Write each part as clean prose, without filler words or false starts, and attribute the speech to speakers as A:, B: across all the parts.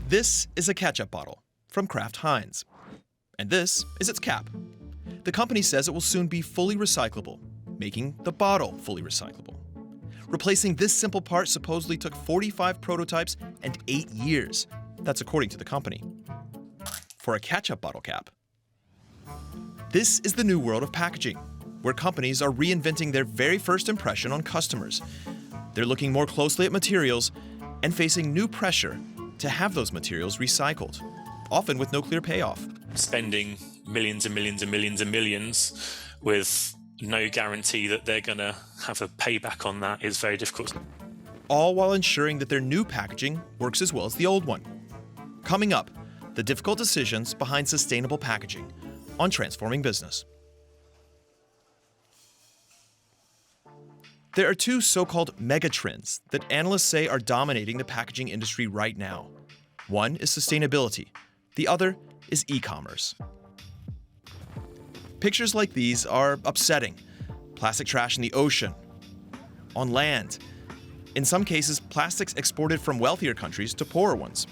A: This is a ketchup bottle from Kraft Heinz. And this is its cap. The company says it will soon be fully recyclable, making the bottle fully recyclable. Replacing this simple part supposedly took 45 prototypes and 8 years. That's according to the company. For a ketchup bottle cap. This is the new world of packaging, where companies are reinventing their very first impression on customers. They're looking more closely at materials and facing new pressure to have those materials recycled, often with no clear payoff.
B: Spending millions and millions and millions and millions with no guarantee that they're going to have a payback on that is very difficult.
A: All while ensuring that their new packaging works as well as the old one. Coming up, the difficult decisions behind sustainable packaging on Transforming Business. There are two so-called megatrends that analysts say are dominating the packaging industry right now. One is sustainability. The other is e-commerce. Pictures like these are upsetting. Plastic trash in the ocean, on land. In some cases, plastics exported from wealthier countries to poorer ones.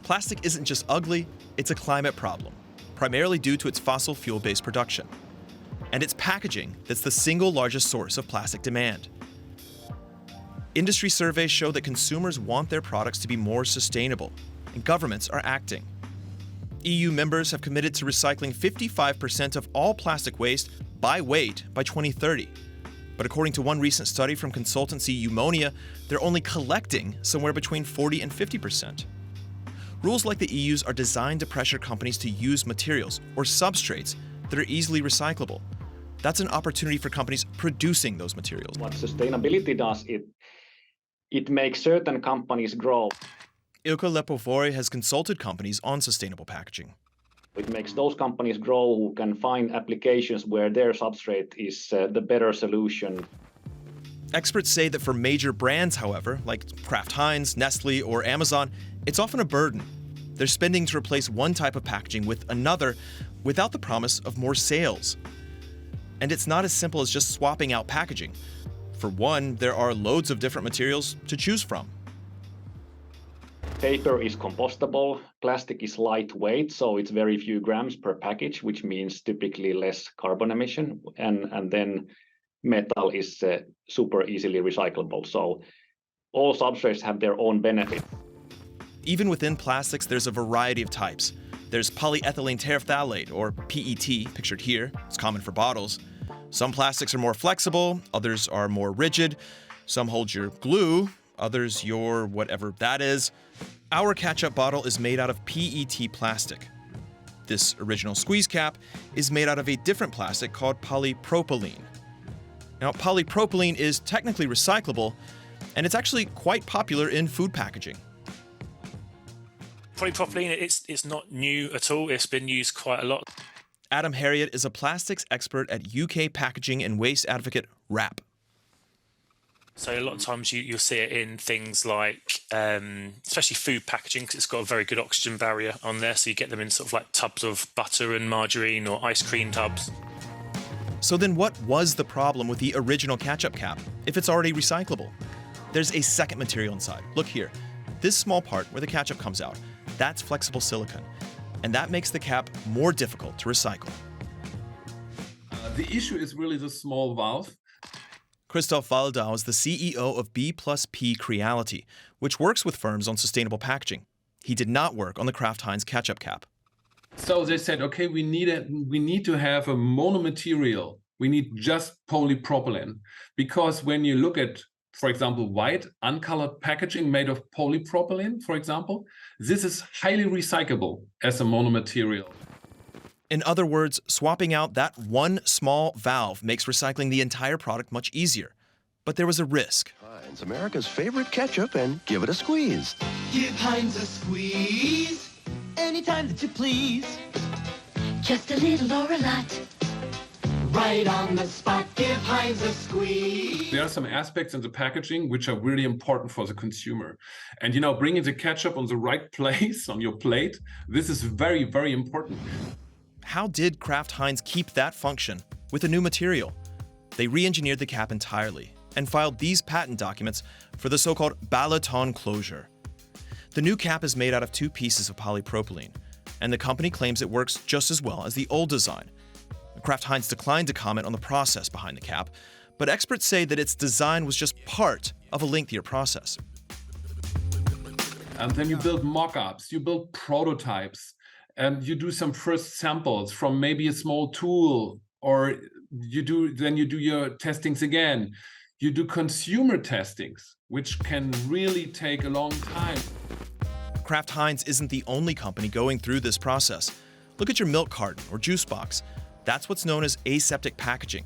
A: Plastic isn't just ugly, it's a climate problem, primarily due to its fossil fuel-based production. And it's packaging that's the single largest source of plastic demand. Industry surveys show that consumers want their products to be more sustainable, and governments are acting. EU members have committed to recycling 55% of all plastic waste by weight by 2030. But according to one recent study from consultancy Eumonia, they're only collecting somewhere between 40 and 50%. Rules like the EU's are designed to pressure companies to use materials or substrates that are easily recyclable. That's an opportunity for companies producing those materials.
C: What sustainability does, it makes certain companies grow.
A: Ilkka Leppovori has consulted companies on sustainable packaging.
C: It makes those companies grow who can find applications where their substrate is the better solution.
A: Experts say that for major brands, however, like Kraft Heinz, Nestle, or Amazon, it's often a burden. They're spending to replace one type of packaging with another without the promise of more sales. And it's not as simple as just swapping out packaging. For one, there are loads of different materials to choose from.
C: Paper is compostable, plastic is lightweight, so it's very few grams per package, which means typically less carbon emission, and then metal is super easily recyclable. So all substrates have their own benefits.
A: Even within plastics, there's a variety of types. There's polyethylene terephthalate, or PET, pictured here. It's common for bottles. Some plastics are more flexible, others are more rigid. Some hold your glue, others your whatever that is. Our ketchup bottle is made out of PET plastic. This original squeeze cap is made out of a different plastic called polypropylene. Now, polypropylene is technically recyclable, and it's actually quite popular in food packaging.
B: Polypropylene, it's not new at all. It's been used quite a lot.
A: Adam Harriott is a plastics expert at UK packaging and waste advocate WRAP.
B: So a lot of times you'll see it in things like, especially food packaging, because it's got a very good oxygen barrier on there. So you get them in sort of like tubs of butter and margarine or ice cream tubs.
A: So then what was the problem with the original ketchup cap if it's already recyclable? There's a second material inside. Look here. This small part where the ketchup comes out, that's flexible silicone. And that makes the cap more difficult to recycle.
D: The issue is really the small valve.
A: Christoph Waldau is the CEO of B+P Creality, which works with firms on sustainable packaging. He did not work on the Kraft Heinz ketchup cap.
D: So they said, okay, we need to have a monomaterial. We need just polypropylene. Because when you look at, for example, white, uncolored packaging made of polypropylene, for example, this is highly recyclable as a monomaterial.
A: In other words, swapping out that one small valve makes recycling the entire product much easier. But there was a risk.
E: Heinz, America's favorite ketchup, and give it a squeeze.
F: Give Heinz a squeeze anytime that you please. Just a little or a lot. Right on the spot, give Heinz a squeeze.
D: There are some aspects in the packaging which are really important for the consumer. And bringing the ketchup on the right place on your plate, this is very, very important.
A: How did Kraft Heinz keep that function with a new material? They re-engineered the cap entirely and filed these patent documents for the so-called Balaton closure. The new cap is made out of 2 pieces of polypropylene, and the company claims it works just as well as the old design. Kraft Heinz declined to comment on the process behind the cap, but experts say that its design was just part of a lengthier process.
D: And then you build mock-ups, you build prototypes, and you do some first samples from maybe a small tool, or you do your testings again. You do consumer testings, which can really take a long time.
A: Kraft Heinz isn't the only company going through this process. Look at your milk carton or juice box. That's what's known as aseptic packaging.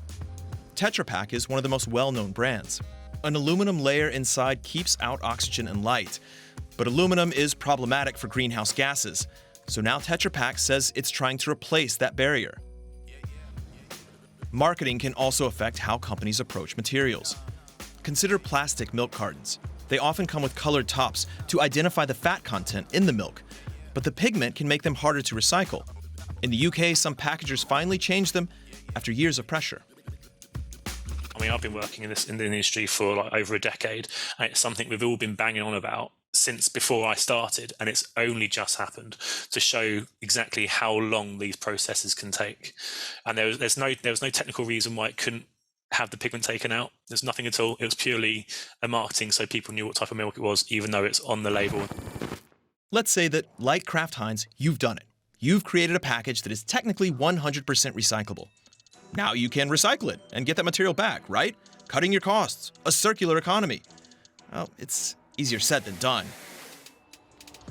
A: Tetra Pac is one of the most well-known brands. An aluminum layer inside keeps out oxygen and light. But aluminum is problematic for greenhouse gases. So now Tetra Pac says it's trying to replace that barrier. Marketing can also affect how companies approach materials. Consider plastic milk cartons. They often come with colored tops to identify the fat content in the milk, but the pigment can make them harder to recycle. In the UK, some packagers finally changed them after years of pressure.
B: I mean, I've been working in the industry for like over a decade, and it's something we've all been banging on about since before I started, and it's only just happened to show exactly how long these processes can take. And there was no technical reason why it couldn't have the pigment taken out. There's nothing at all. It was purely a marketing, so people knew what type of milk it was, even though it's on the label.
A: Let's say that, like Kraft Heinz, you've done it. You've created a package that is technically 100% recyclable. Now you can recycle it and get that material back, right? Cutting your costs, a circular economy. Well, it's easier said than done.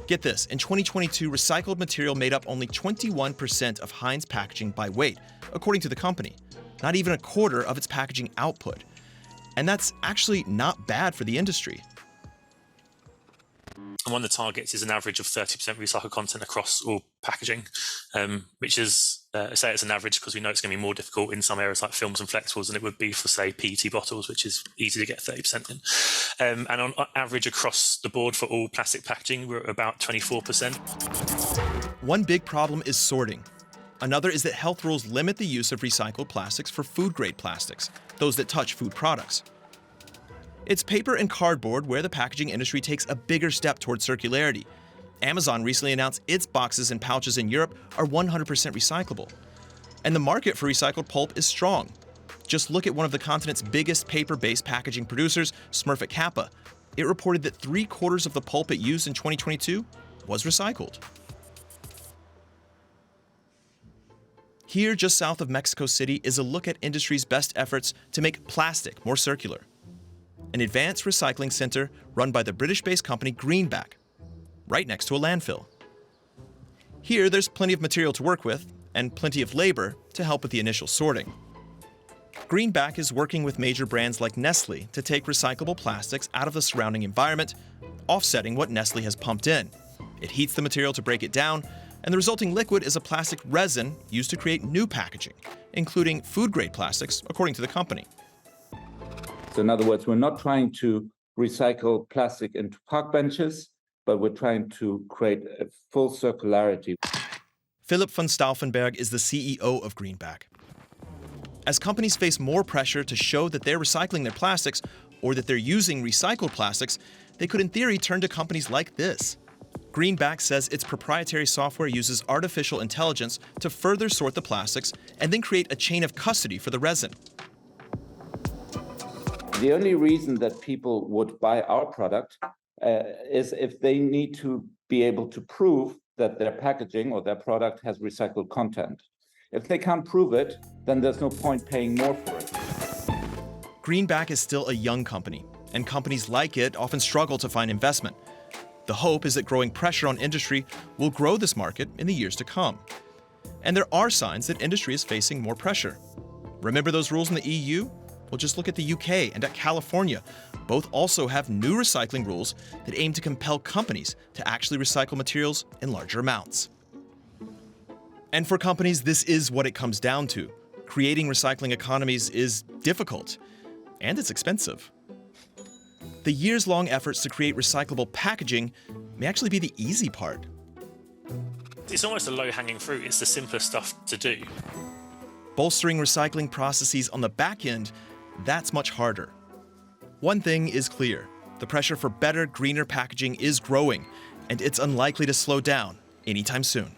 A: Get this, in 2022, recycled material made up only 21% of Heinz packaging by weight, according to the company. Not even a quarter of its packaging output. And that's actually not bad for the industry.
B: And one of the targets is an average of 30% recycled content across all packaging, which is, say it's an average because we know it's going to be more difficult in some areas like films and flexibles than it would be for, say, PET bottles, which is easy to get 30% in. And on average across the board for all plastic packaging, we're at about 24%.
A: One big problem is sorting. Another is that health rules limit the use of recycled plastics for food-grade plastics, those that touch food products. It's paper and cardboard where the packaging industry takes a bigger step towards circularity. Amazon recently announced its boxes and pouches in Europe are 100% recyclable. And the market for recycled pulp is strong. Just look at one of the continent's biggest paper-based packaging producers, Smurfit Kappa. It reported that 3/4 of the pulp it used in 2022 was recycled. Here, just south of Mexico City, is a look at industry's best efforts to make plastic more circular. An advanced recycling center run by the British-based company Greenback, right next to a landfill. Here, there's plenty of material to work with and plenty of labor to help with the initial sorting. Greenback is working with major brands like Nestle to take recyclable plastics out of the surrounding environment, offsetting what Nestle has pumped in. It heats the material to break it down, and the resulting liquid is a plastic resin used to create new packaging, including food-grade plastics, according to the company.
G: So in other words, we're not trying to recycle plastic into park benches, but we're trying to create a full circularity.
A: Philipp von Stauffenberg is the CEO of Greenback. As companies face more pressure to show that they're recycling their plastics or that they're using recycled plastics, they could in theory turn to companies like this. Greenback says its proprietary software uses artificial intelligence to further sort the plastics and then create a chain of custody for the resin.
G: The only reason that people would buy our product is if they need to be able to prove that their packaging or their product has recycled content. If they can't prove it, then there's no point paying more for it.
A: Greenback is still a young company, and companies like it often struggle to find investment. The hope is that growing pressure on industry will grow this market in the years to come. And there are signs that industry is facing more pressure. Remember those rules in the EU? Well, just look at the UK and at California. Both also have new recycling rules that aim to compel companies to actually recycle materials in larger amounts. And for companies, this is what it comes down to. Creating recycling economies is difficult, and it's expensive. The years-long efforts to create recyclable packaging may actually be the easy part.
B: It's almost a low-hanging fruit. It's the simplest stuff to do.
A: Bolstering recycling processes on the back end, that's much harder. One thing is clear. The pressure for better, greener packaging is growing, and it's unlikely to slow down anytime soon.